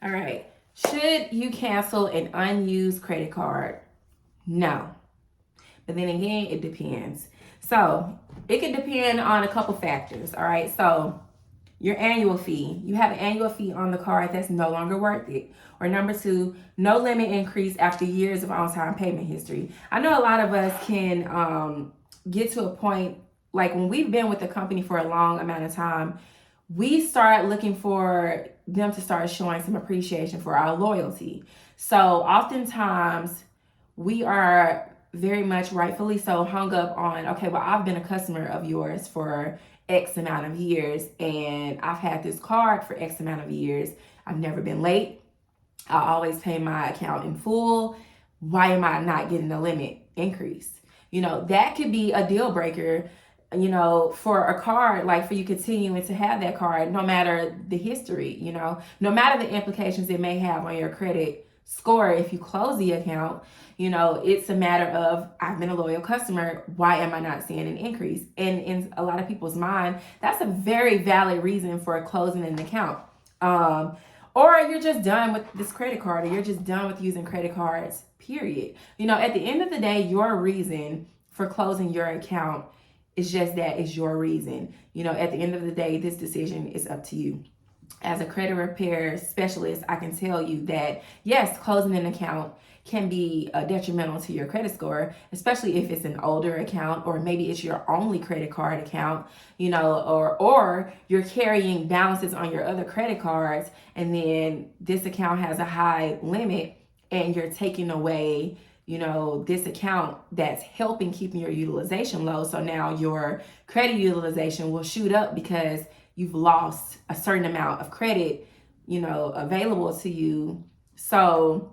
All right. Should you cancel an unused credit card? No. But then again, it depends. So it could depend on a couple factors. All right. So your annual fee. You have an annual fee on the card that's no longer worth it. Or number two, no limit increase after years of on-time payment history. I know a lot of us can get to a point, like when we've been with the company for a long amount of time, we start looking for them to start showing some appreciation for our loyalty. So oftentimes we are very much rightfully so hung up on, okay, well, I've been a customer of yours for X amount of years and I've had this card for X amount of years. I've never been late. I always pay my account in full. Why am I not getting a limit increase? That could be a deal breaker, for a card, like for you continuing to have that card, no matter the history, no matter the implications it may have on your credit score if you close the account. It's a matter of, I've been a loyal customer. Why am I not seeing an increase? And in a lot of people's mind, that's a very valid reason for closing an account. Or you're just done with this credit card, or you're just done with using credit cards, period. At the end of the day, your reason for closing your account is just that, is your reason. At the end of the day, this decision is up to you. As a credit repair specialist, I can tell you that, yes, closing an account can be detrimental to your credit score, especially if it's an older account, or maybe it's your only credit card account, or you're carrying balances on your other credit cards, and then this account has a high limit and you're taking away this account that's helping keeping your utilization low. So now your credit utilization will shoot up because you've lost a certain amount of credit, available to you. So,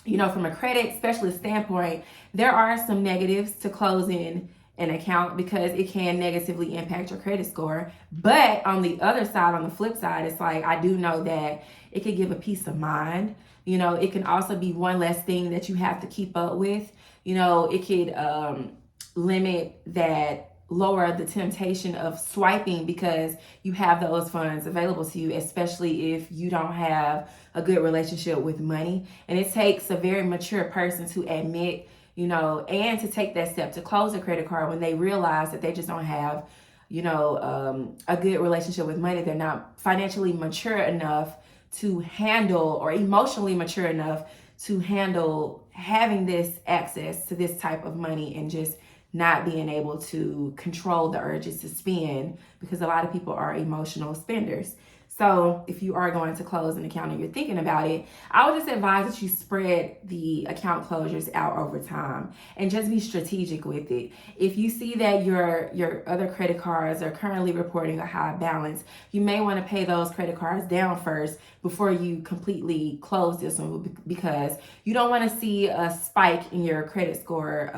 from a credit specialist standpoint, there are some negatives to closing an account because it can negatively impact your credit score. But on the other side, on the flip side, it's like, I do know that it could give a peace of mind. It can also be one less thing that you have to keep up with. It could limit that, lower the temptation of swiping because you have those funds available to you, especially if you don't have a good relationship with money. And it takes a very mature person to admit, and to take that step to close a credit card when they realize that they just don't have, a good relationship with money. They're not financially mature enough to handle, or emotionally mature enough to handle having this access to this type of money, and just not being able to control the urges to spend, because a lot of people are emotional spenders. So if you are going to close an account and you're thinking about it, I would just advise that you spread the account closures out over time and just be strategic with it. If you see that your other credit cards are currently reporting a high balance, you may want to pay those credit cards down first before you completely close this one, because you don't want to see a spike in your credit score.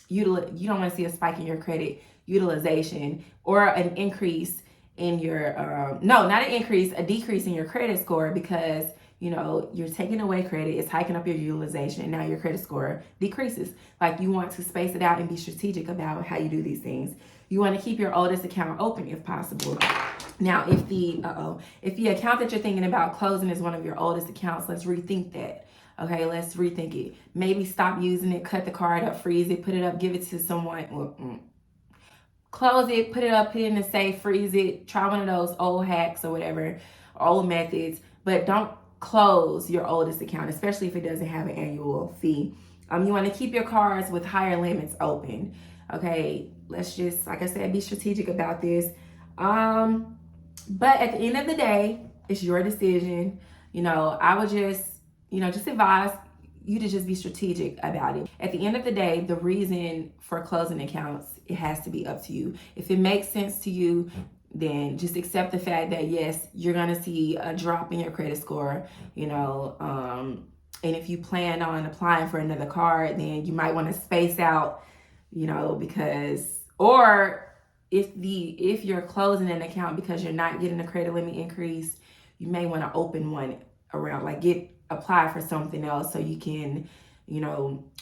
You don't want to see a spike in your credit utilization, or an increase in your a decrease in your credit score, because you're taking away credit, it's hiking up your utilization, and now your credit score decreases. Like, you want to space it out and be strategic about how you do these things. You want to keep your oldest account open if possible. Now, if the account that you're thinking about closing is one of your oldest accounts, let's rethink that. Okay, let's rethink it. Maybe stop using it, cut the card up, freeze it, put it up, give it to someone. Close it, put it up, put it in the safe, freeze it. Try one of those old hacks or whatever, old methods. But don't close your oldest account, especially if it doesn't have an annual fee. You want to keep your cards with higher limits open. Okay, let's just, like I said, be strategic about this. But at the end of the day, it's your decision. I would just advise you to just be strategic about it. At the end of the day, the reason for closing accounts, it has to be up to you. If it makes sense to you, then just accept the fact that, yes, you're going to see a drop in your credit score, and if you plan on applying for another card, then you might want to space out, because, or if you're closing an account because you're not getting a credit limit increase, you may want to open one around, like apply for something else so you can,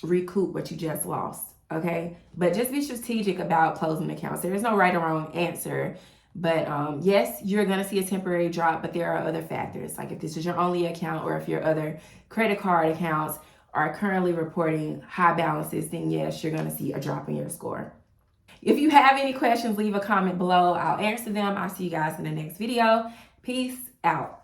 recoup what you just lost. Okay. But just be strategic about closing accounts. There is no right or wrong answer. But yes, you're going to see a temporary drop, but there are other factors. Like if this is your only account or if your other credit card accounts are currently reporting high balances, then yes, you're going to see a drop in your score. If you have any questions, leave a comment below. I'll answer them. I'll see you guys in the next video. Peace out.